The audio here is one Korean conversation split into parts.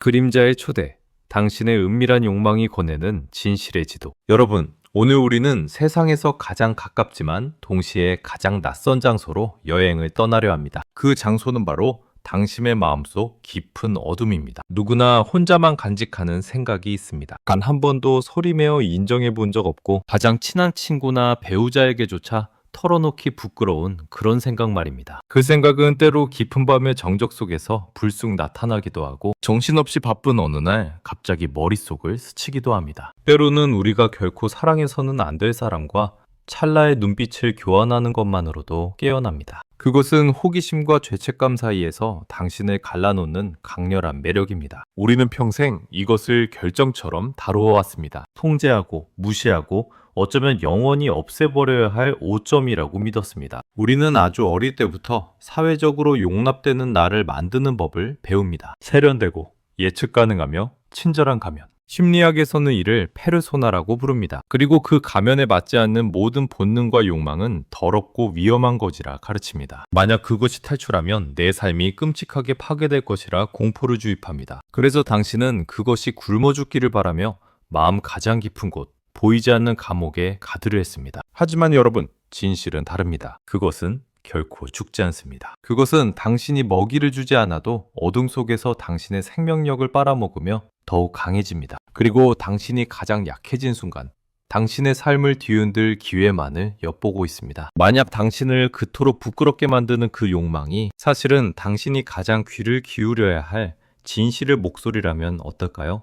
그림자의 초대, 당신의 은밀한 욕망이 권해는 진실의 지도. 여러분, 오늘 우리는 세상에서 가장 가깝지만 동시에 가장 낯선 장소로 여행을 떠나려 합니다. 그 장소는 바로 당신의 마음속 깊은 어둠입니다. 누구나 혼자만 간직하는 생각이 있습니다. 단 한 번도 소리내어 인정해 본 적 없고 가장 친한 친구나 배우자에게조차 털어놓기 부끄러운 그런 생각 말입니다. 그 생각은 때로 깊은 밤의 정적 속에서 불쑥 나타나기도 하고 정신없이 바쁜 어느 날 갑자기 머릿속을 스치기도 합니다. 때로는 우리가 결코 사랑해서는 안 될 사람과 찰나의 눈빛을 교환하는 것만으로도 깨어납니다. 그것은 호기심과 죄책감 사이에서 당신을 갈라놓는 강렬한 매력입니다. 우리는 평생 이것을 결정처럼 다루어왔습니다. 통제하고 무시하고 어쩌면 영원히 없애버려야 할 오점이라고 믿었습니다. 우리는 아주 어릴 때부터 사회적으로 용납되는 나를 만드는 법을 배웁니다. 세련되고 예측 가능하며 친절한 가면. 심리학에서는 이를 페르소나라고 부릅니다. 그리고 그 가면에 맞지 않는 모든 본능과 욕망은 더럽고 위험한 것이라 가르칩니다. 만약 그것이 탈출하면 내 삶이 끔찍하게 파괴될 것이라 공포를 주입합니다. 그래서 당신은 그것이 굶어 죽기를 바라며 마음 가장 깊은 곳, 보이지 않는 감옥에 가두려 했습니다. 하지만 여러분, 진실은 다릅니다. 그것은 결코 죽지 않습니다. 그것은 당신이 먹이를 주지 않아도 어둠 속에서 당신의 생명력을 빨아먹으며 더욱 강해집니다. 그리고 당신이 가장 약해진 순간, 당신의 삶을 뒤흔들 기회만을 엿보고 있습니다. 만약 당신을 그토록 부끄럽게 만드는 그 욕망이 사실은 당신이 가장 귀를 기울여야 할 진실의 목소리라면 어떨까요?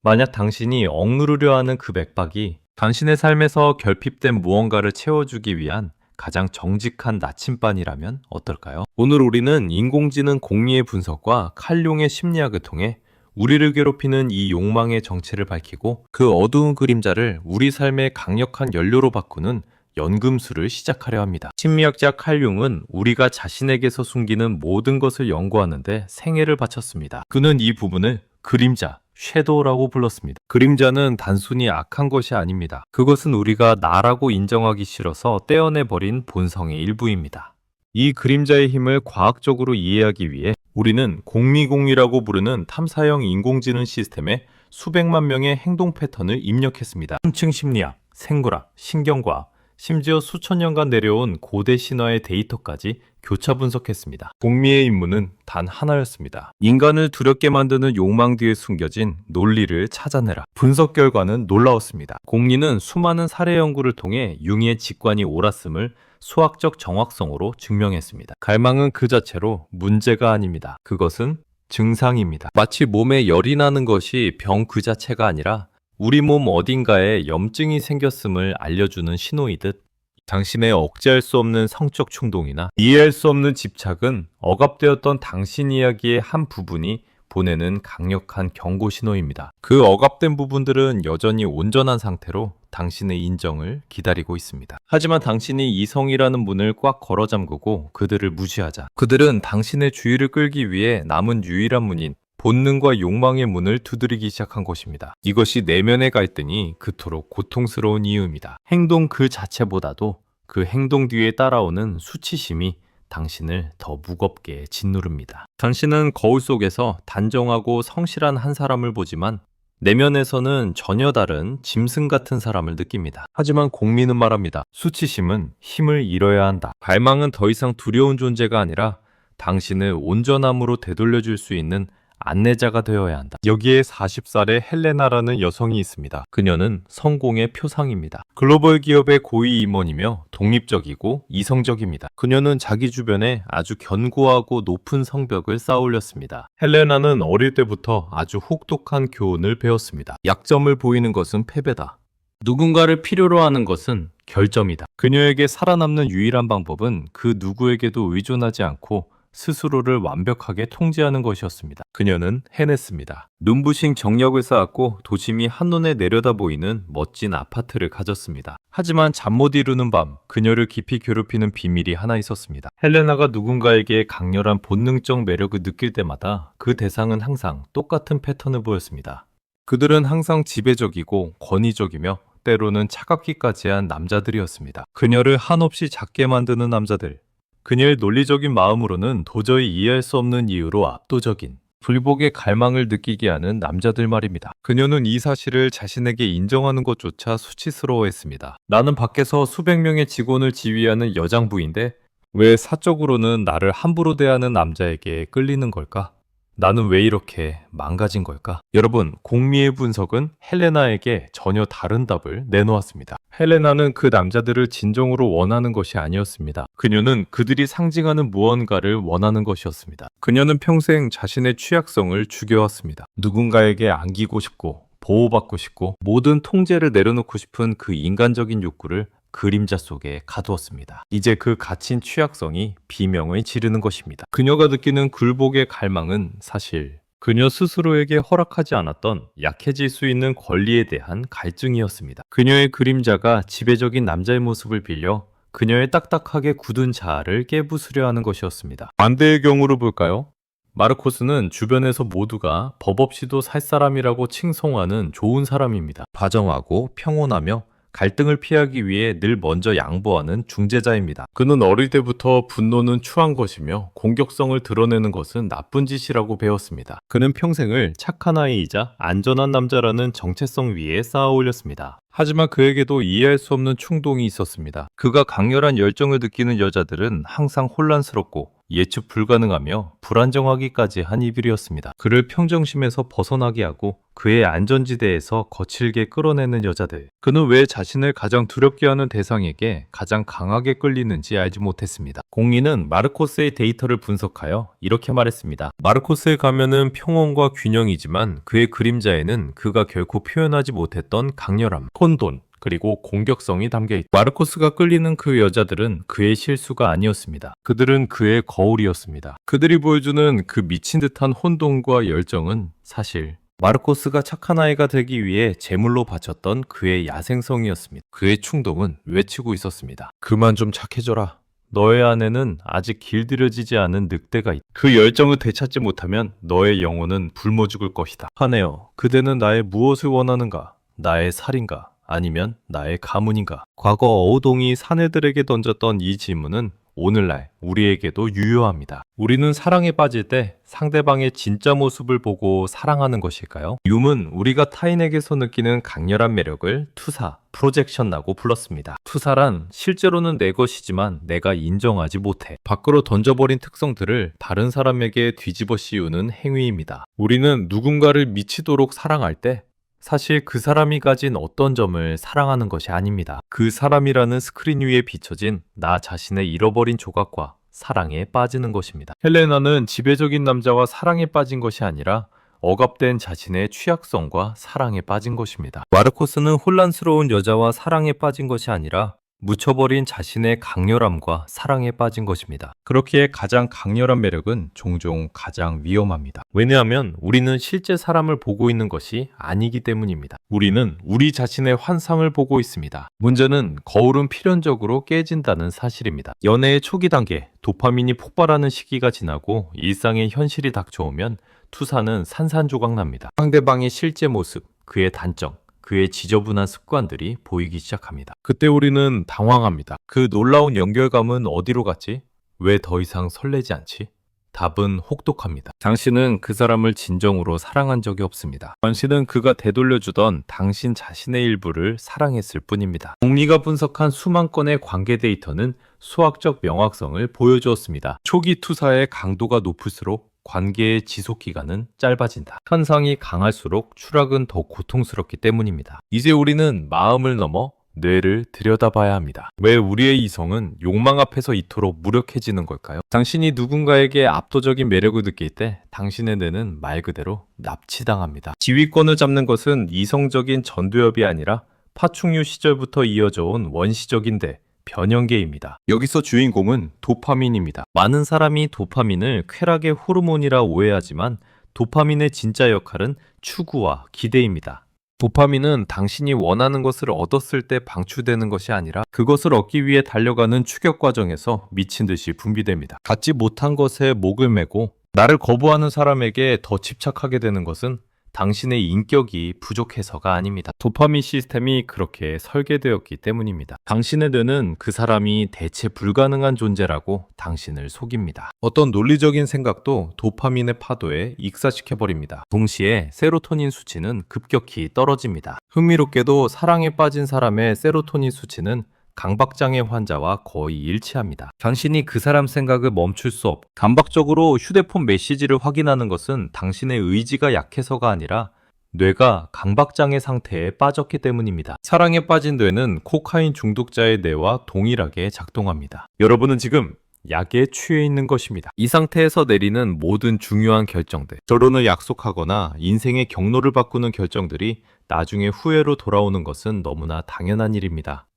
만약 당신이 억누르려 하는 그 맥박이 당신의 삶에서 결핍된 무언가를 채워주기 위한 가장 정직한 나침반이라면 어떨까요? 오늘 우리는 인공지능 공리의 분석과 칼융의 심리학을 통해 우리를 괴롭히는 이 욕망의 정체를 밝히고 그 어두운 그림자를 우리 삶의 강력한 연료로 바꾸는 연금술을 시작하려 합니다. 심리학자 칼융은 우리가 자신에게서 숨기는 모든 것을 연구하는데 생애를 바쳤습니다. 그는 이 부분을 그림자, 섀도우라고 불렀습니다. 그림자는 단순히 악한 것이 아닙니다. 그것은 우리가 나라고 인정하기 싫어서 떼어내버린 본성의 일부입니다. 이 그림자의 힘을 과학적으로 이해하기 위해 우리는 공미공이라고 부르는 탐사형 인공지능 시스템에 수백만 명의 행동 패턴을 입력했습니다. 심층 심리학, 생물학, 신경과학, 심지어 수천 년간 내려온 고대 신화의 데이터까지 교차 분석했습니다. 공미의 임무는 단 하나였습니다. 인간을 두렵게 만드는 욕망 뒤에 숨겨진 논리를 찾아내라. 분석 결과는 놀라웠습니다. 공리는 수많은 사례 연구를 통해 융의 직관이 옳았음을 수학적 정확성으로 증명했습니다. 갈망은 그 자체로 문제가 아닙니다. 그것은 증상입니다. 마치 몸에 열이 나는 것이 병 그 자체가 아니라 우리 몸 어딘가에 염증이 생겼음을 알려주는 신호이듯 당신의 억제할 수 없는 성적 충동이나 이해할 수 없는 집착은 억압되었던 당신 이야기의 한 부분이 보내는 강력한 경고 신호입니다. 그 억압된 부분들은 여전히 온전한 상태로 당신의 인정을 기다리고 있습니다. 하지만 당신이 이성이라는 문을 꽉 걸어 잠그고 그들을 무시하자 그들은 당신의 주의를 끌기 위해 남은 유일한 문인 본능과 욕망의 문을 두드리기 시작한 것입니다. 이것이 내면의 갈등이 그토록 고통스러운 이유입니다. 행동 그 자체보다도 그 행동 뒤에 따라오는 수치심이 당신을 더 무겁게 짓누릅니다. 당신은 거울 속에서 단정하고 성실한 한 사람을 보지만 내면에서는 전혀 다른 짐승 같은 사람을 느낍니다. 하지만 공미는 말합니다. 수치심은 힘을 잃어야 한다. 갈망은 더 이상 두려운 존재가 아니라 당신을 온전함으로 되돌려줄 수 있는 안내자가 되어야 한다. 여기에 40살의 헬레나라는 여성이 있습니다. 그녀는 성공의 표상입니다. 글로벌 기업의 고위 임원이며 독립적이고 이성적입니다. 그녀는 자기 주변에 아주 견고하고 높은 성벽을 쌓아올렸습니다. 헬레나는 어릴 때부터 아주 혹독한 교훈을 배웠습니다. 약점을 보이는 것은 패배다. 누군가를 필요로 하는 것은 결점이다. 그녀에게 살아남는 유일한 방법은 그 누구에게도 의존하지 않고 스스로를 완벽하게 통제하는 것이었습니다. 그녀는 해냈습니다. 눈부신 정력을 쌓았고 도심이 한눈에 내려다 보이는 멋진 아파트를 가졌습니다. 하지만 잠 못 이루는 밤, 그녀를 깊이 괴롭히는 비밀이 하나 있었습니다. 헬레나가 누군가에게 강렬한 본능적 매력을 느낄 때마다 그 대상은 항상 똑같은 패턴을 보였습니다. 그들은 항상 지배적이고 권위적이며 때로는 차갑기까지 한 남자들이었습니다. 그녀를 한없이 작게 만드는 남자들, 그녀의 논리적인 마음으로는 도저히 이해할 수 없는 이유로 압도적인 불복의 갈망을 느끼게 하는 남자들 말입니다. 그녀는 이 사실을 자신에게 인정하는 것조차 수치스러워했습니다. 나는 밖에서 수백 명의 직원을 지휘하는 여장부인데 왜 사적으로는 나를 함부로 대하는 남자에게 끌리는 걸까? 나는 왜 이렇게 망가진 걸까? 여러분, 공미의 분석은 헬레나에게 전혀 다른 답을 내놓았습니다. 헬레나는 그 남자들을 진정으로 원하는 것이 아니었습니다. 그녀는 그들이 상징하는 무언가를 원하는 것이었습니다. 그녀는 평생 자신의 취약성을 죽여왔습니다. 누군가에게 안기고 싶고 보호받고 싶고 모든 통제를 내려놓고 싶은 그 인간적인 욕구를 그림자 속에 가두었습니다. 이제 그 갇힌 취약성이 비명을 지르는 것입니다. 그녀가 느끼는 굴복의 갈망은 사실 그녀 스스로에게 허락하지 않았던 약해질 수 있는 권리에 대한 갈증이었습니다. 그녀의 그림자가 지배적인 남자의 모습을 빌려 그녀의 딱딱하게 굳은 자아를 깨부수려 하는 것이었습니다. 반대의 경우를 볼까요? 마르코스는 주변에서 모두가 법 없이도 살 사람이라고 칭송하는 좋은 사람입니다. 다정하고 평온하며 갈등을 피하기 위해 늘 먼저 양보하는 중재자입니다. 그는 어릴 때부터 분노는 추한 것이며 공격성을 드러내는 것은 나쁜 짓이라고 배웠습니다. 그는 평생을 착한 아이이자 안전한 남자라는 정체성 위에 쌓아 올렸습니다. 하지만 그에게도 이해할 수 없는 충동이 있었습니다. 그가 강렬한 열정을 느끼는 여자들은 항상 혼란스럽고 예측 불가능하며 불안정하기까지 한 이별이었습니다. 그를 평정심에서 벗어나게 하고 그의 안전지대에서 거칠게 끌어내는 여자들. 그는 왜 자신을 가장 두렵게 하는 대상에게 가장 강하게 끌리는지 알지 못했습니다. 공리는 마르코스의 데이터를 분석하여 이렇게 말했습니다. 마르코스의 가면은 평온과 균형이지만 그의 그림자에는 그가 결코 표현하지 못했던 강렬함, 혼돈, 그리고 공격성이 담겨있다. 마르코스가 끌리는 그 여자들은 그의 실수가 아니었습니다. 그들은 그의 거울이었습니다. 그들이 보여주는 그 미친 듯한 혼돈과 열정은 사실 마르코스가 착한 아이가 되기 위해 제물로 바쳤던 그의 야생성이었습니다. 그의 충동은 외치고 있었습니다. 그만 좀 착해져라. 너의 안에는 아직 길들여지지 않은 늑대가 있다. 그 열정을 되찾지 못하면 너의 영혼은 굶어 죽을 것이다. 하네요. 그대는 나의 무엇을 원하는가? 나의 살인가? 아니면 나의 가문인가? 과거 어우동이 사내들에게 던졌던 이 질문은 오늘날 우리에게도 유효합니다. 우리는 사랑에 빠질 때 상대방의 진짜 모습을 보고 사랑하는 것일까요? 윰은 우리가 타인에게서 느끼는 강렬한 매력을 투사, 프로젝션이라고 불렀습니다. 투사란 실제로는 내 것이지만 내가 인정하지 못해 밖으로 던져버린 특성들을 다른 사람에게 뒤집어 씌우는 행위입니다. 우리는 누군가를 미치도록 사랑할 때 사실 그 사람이 가진 어떤 점을 사랑하는 것이 아닙니다. 그 사람이라는 스크린 위에 비춰진 나 자신의 잃어버린 조각과 사랑에 빠지는 것입니다. 헬레나는 지배적인 남자와 사랑에 빠진 것이 아니라 억압된 자신의 취약성과 사랑에 빠진 것입니다. 마르코스는 혼란스러운 여자와 사랑에 빠진 것이 아니라 묻혀버린 자신의 강렬함과 사랑에 빠진 것입니다. 그렇기에 가장 강렬한 매력은 종종 가장 위험합니다. 왜냐하면 우리는 실제 사람을 보고 있는 것이 아니기 때문입니다. 우리는 우리 자신의 환상을 보고 있습니다. 문제는 거울은 필연적으로 깨진다는 사실입니다. 연애의 초기 단계, 도파민이 폭발하는 시기가 지나고 일상의 현실이 닥쳐오면 투사는 산산조각납니다. 상대방의 실제 모습, 그의 단점, 그의 지저분한 습관들이 보이기 시작합니다. 그때 우리는 당황합니다. 그 놀라운 연결감은 어디로 갔지? 왜 더 이상 설레지 않지? 답은 혹독합니다. 당신은 그 사람을 진정으로 사랑한 적이 없습니다. 당신은 그가 되돌려주던 당신 자신의 일부를 사랑했을 뿐입니다. 공리가 분석한 수만 건의 관계 데이터는 수학적 명확성을 보여주었습니다. 초기 투사의 강도가 높을수록 관계의 지속 기간은 짧아진다. 현상이 강할수록 추락은 더 고통스럽기 때문입니다. 이제 우리는 마음을 넘어 뇌를 들여다봐야 합니다. 왜 우리의 이성은 욕망 앞에서 이토록 무력해지는 걸까요? 당신이 누군가에게 압도적인 매력을 느낄 때 당신의 뇌는 말 그대로 납치당합니다. 지휘권을 잡는 것은 이성적인 전두엽이 아니라 파충류 시절부터 이어져 온 원시적인 뇌, 변형계입니다. 여기서 주인공은 도파민입니다. 많은 사람이 도파민을 쾌락의 호르몬이라 오해하지만 도파민의 진짜 역할은 추구와 기대입니다. 도파민은 당신이 원하는 것을 얻었을 때 방출되는 것이 아니라 그것을 얻기 위해 달려가는 추격 과정에서 미친 듯이 분비됩니다. 갖지 못한 것에 목을 메고 나를 거부하는 사람에게 더 집착하게 되는 것은 당신의 인격이 부족해서가 아닙니다. 도파민 시스템이 그렇게 설계되었기 때문입니다. 당신의 뇌는 그 사람이 대체 불가능한 존재라고 당신을 속입니다. 어떤 논리적인 생각도 도파민의 파도에 익사시켜버립니다. 동시에 세로토닌 수치는 급격히 떨어집니다. 흥미롭게도 사랑에 빠진 사람의 세로토닌 수치는 강박장애 환자와 거의 일치합니다. 당신이 그 사람 생각을 멈출 수 없고 감박적으로 휴대폰 메시지를 확인하는 것은 당신의 의지가 약해서가 아니라 뇌가 강박장애 상태에 빠졌기 때문입니다. 사랑에 빠진 뇌는 코카인 중독자의 뇌와 동일하게 작동합니다. 여러분은 지금 약에 취해 있는 것입니다. 이 상태에서 내리는 모든 중요한 결정들, 결혼을 약속하거나 인생의 경로를 바꾸는 결정들이 나중에 후회로 돌아오는 것은 너무나 당연한 일입니다.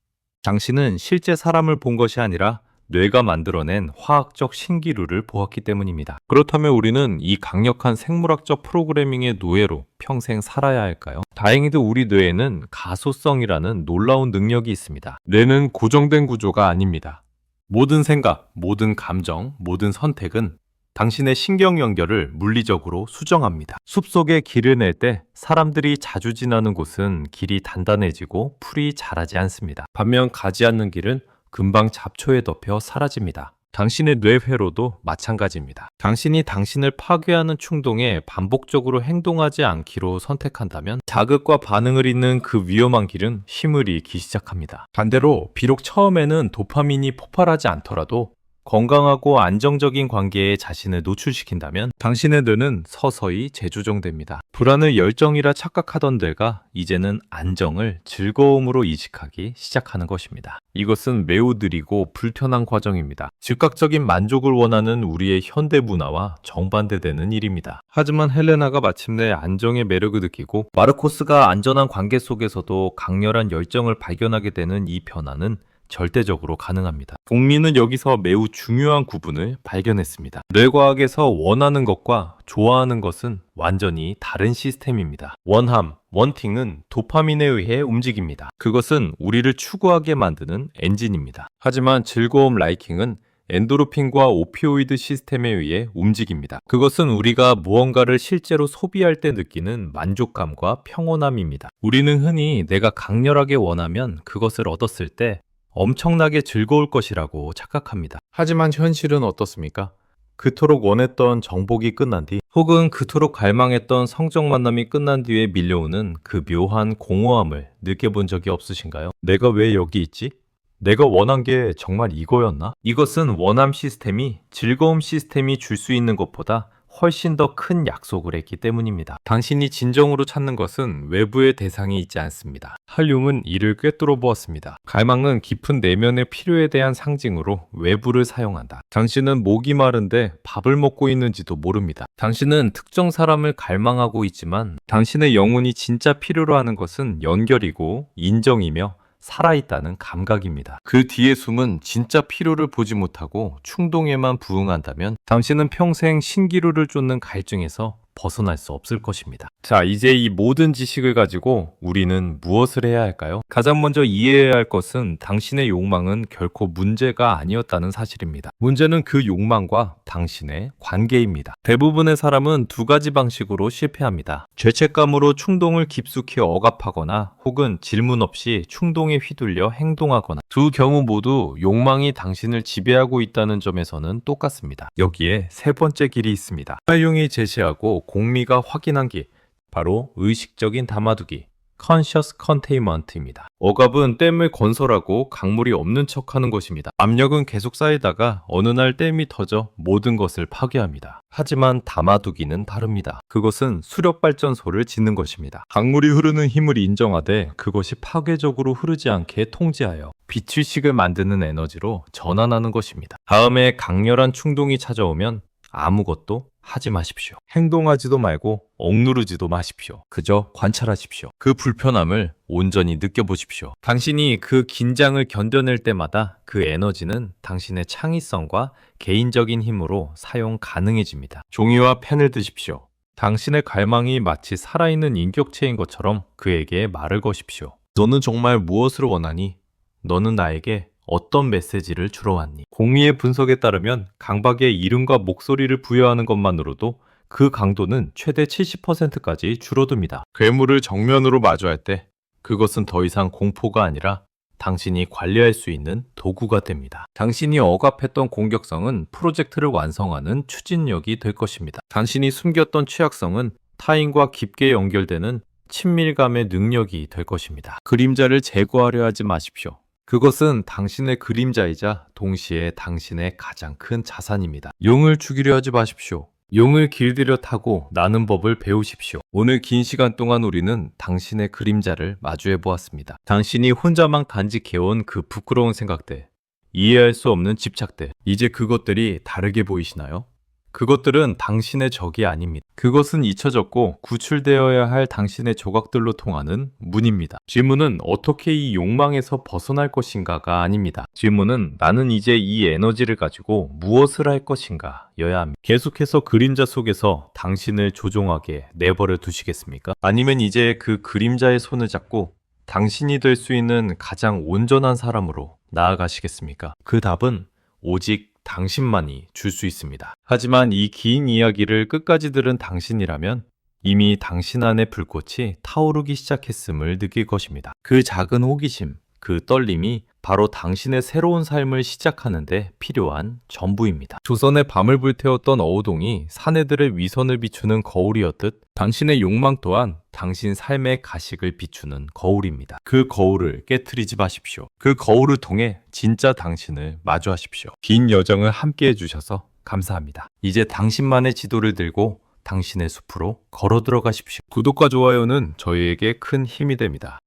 당신은 실제 사람을 본 것이 아니라 뇌가 만들어낸 화학적 신기루를 보았기 때문입니다. 그렇다면 우리는 이 강력한 생물학적 프로그래밍의 노예로 평생 살아야 할까요? 다행히도 우리 뇌에는 가소성이라는 놀라운 능력이 있습니다. 뇌는 고정된 구조가 아닙니다. 모든 생각, 모든 감정, 모든 선택은 당신의 신경 연결을 물리적으로 수정합니다. 숲속에 길을 낼 때 사람들이 자주 지나는 곳은 길이 단단해지고 풀이 자라지 않습니다. 반면 가지 않는 길은 금방 잡초에 덮여 사라집니다. 당신의 뇌회로도 마찬가지입니다. 당신이 당신을 파괴하는 충동에 반복적으로 행동하지 않기로 선택한다면 자극과 반응을 잇는 그 위험한 길은 힘을 잃기 시작합니다. 반대로 비록 처음에는 도파민이 폭발하지 않더라도 건강하고 안정적인 관계에 자신을 노출시킨다면 당신의 뇌는 서서히 재조정됩니다. 불안을 열정이라 착각하던 뇌가 이제는 안정을 즐거움으로 이식하기 시작하는 것입니다. 이것은 매우 느리고 불편한 과정입니다. 즉각적인 만족을 원하는 우리의 현대 문화와 정반대되는 일입니다. 하지만 헬레나가 마침내 안정의 매력을 느끼고 마르코스가 안전한 관계 속에서도 강렬한 열정을 발견하게 되는 이 변화는 절대적으로 가능합니다. 복리는 여기서 매우 중요한 구분을 발견했습니다. 뇌과학에서 원하는 것과 좋아하는 것은 완전히 다른 시스템입니다. 원함, 원팅은 도파민에 의해 움직입니다. 그것은 우리를 추구하게 만드는 엔진입니다. 하지만 즐거움, 라이킹은 엔도르핀과 오피오이드 시스템에 의해 움직입니다. 그것은 우리가 무언가를 실제로 소비할 때 느끼는 만족감과 평온함입니다. 우리는 흔히 내가 강렬하게 원하면 그것을 얻었을 때 엄청나게 즐거울 것이라고 착각합니다. 하지만 현실은 어떻습니까? 그토록 원했던 정복이 끝난 뒤, 혹은 그토록 갈망했던 성적 만남이 끝난 뒤에 밀려오는 그 묘한 공허함을 느껴본 적이 없으신가요? 내가 왜 여기 있지? 내가 원한 게 정말 이거였나? 이것은 원함 시스템이 즐거움 시스템이 줄 수 있는 것보다 훨씬 더 큰 약속을 했기 때문입니다. 당신이 진정으로 찾는 것은 외부의 대상이 있지 않습니다. 할륨은 이를 꿰뚫어 보았습니다. 갈망은 깊은 내면의 필요에 대한 상징으로 외부를 사용한다. 당신은 목이 마른데 밥을 먹고 있는지도 모릅니다. 당신은 특정 사람을 갈망하고 있지만 당신의 영혼이 진짜 필요로 하는 것은 연결이고 인정이며 살아있다는 감각입니다. 그 뒤에 숨은 진짜 필요를 보지 못하고 충동에만 부응한다면 당신은 평생 신기루를 쫓는 갈증에서 벗어날 수 없을 것입니다. 자, 이제 이 모든 지식을 가지고 우리는 무엇을 해야 할까요? 가장 먼저 이해해야 할 것은 당신의 욕망은 결코 문제가 아니었다는 사실입니다. 문제는 그 욕망과 당신의 관계입니다. 대부분의 사람은 두 가지 방식으로 실패합니다. 죄책감으로 충동을 깊숙이 억압하거나 혹은 질문 없이 충동에 휘둘려 행동하거나, 두 경우 모두 욕망이 당신을 지배하고 있다는 점에서는 똑같습니다. 여기에 세 번째 길이 있습니다. 활용이 제시하고 공미가 확인한 길, 바로 의식적인 담아두기, Conscious Containment입니다. 억압은 댐을 건설하고 강물이 없는 척하는 것입니다. 압력은 계속 쌓이다가 어느 날 댐이 터져 모든 것을 파괴합니다. 하지만 담아두기는 다릅니다. 그것은 수력발전소를 짓는 것입니다. 강물이 흐르는 힘을 인정하되 그것이 파괴적으로 흐르지 않게 통제하여 빛의식을 만드는 에너지로 전환하는 것입니다. 다음에 강렬한 충동이 찾아오면 아무것도 하지 마십시오. 행동하지도 말고 억누르지도 마십시오. 그저 관찰하십시오. 그 불편함을 온전히 느껴보십시오. 당신이 그 긴장을 견뎌낼 때마다 그 에너지는 당신의 창의성과 개인적인 힘으로 사용 가능해집니다. 종이와 펜을 드십시오. 당신의 갈망이 마치 살아있는 인격체인 것처럼 그에게 말을 거십시오. 너는 정말 무엇을 원하니? 너는 나에게 어떤 메시지를 주러 왔니? 공리의 분석에 따르면 강박에 이름과 목소리를 부여하는 것만으로도 그 강도는 최대 70%까지 줄어듭니다. 괴물을 정면으로 마주할 때 그것은 더 이상 공포가 아니라 당신이 관리할 수 있는 도구가 됩니다. 당신이 억압했던 공격성은 프로젝트를 완성하는 추진력이 될 것입니다. 당신이 숨겼던 취약성은 타인과 깊게 연결되는 친밀감의 능력이 될 것입니다. 그림자를 제거하려 하지 마십시오. 그것은 당신의 그림자이자 동시에 당신의 가장 큰 자산입니다. 용을 죽이려 하지 마십시오. 용을 길들여 타고 나는 법을 배우십시오. 오늘 긴 시간 동안 우리는 당신의 그림자를 마주해 보았습니다. 당신이 혼자만 간직해온 그 부끄러운 생각들, 이해할 수 없는 집착들, 이제 그것들이 다르게 보이시나요? 그것들은 당신의 적이 아닙니다. 그것은 잊혀졌고 구출되어야 할 당신의 조각들로 통하는 문입니다. 질문은 어떻게 이 욕망에서 벗어날 것인가가 아닙니다. 질문은 나는 이제 이 에너지를 가지고 무엇을 할 것인가 여야 합니다. 계속해서 그림자 속에서 당신을 조종하게 내버려 두시겠습니까? 아니면 이제 그 그림자의 손을 잡고 당신이 될 수 있는 가장 온전한 사람으로 나아가시겠습니까? 그 답은 오직 당신만이 줄 수 있습니다. 하지만 이 긴 이야기를 끝까지 들은 당신이라면 이미 당신 안의 불꽃이 타오르기 시작했음을 느낄 것입니다. 그 작은 호기심, 그 떨림이 바로 당신의 새로운 삶을 시작하는데 필요한 전부입니다. 조선의 밤을 불태웠던 어우동이 사내들의 위선을 비추는 거울이었듯 당신의 욕망 또한 당신 삶의 가식을 비추는 거울입니다. 그 거울을 깨트리지 마십시오. 그 거울을 통해 진짜 당신을 마주하십시오. 긴 여정을 함께 해주셔서 감사합니다. 이제 당신만의 지도를 들고 당신의 숲으로 걸어 들어가십시오. 구독과 좋아요는 저희에게 큰 힘이 됩니다.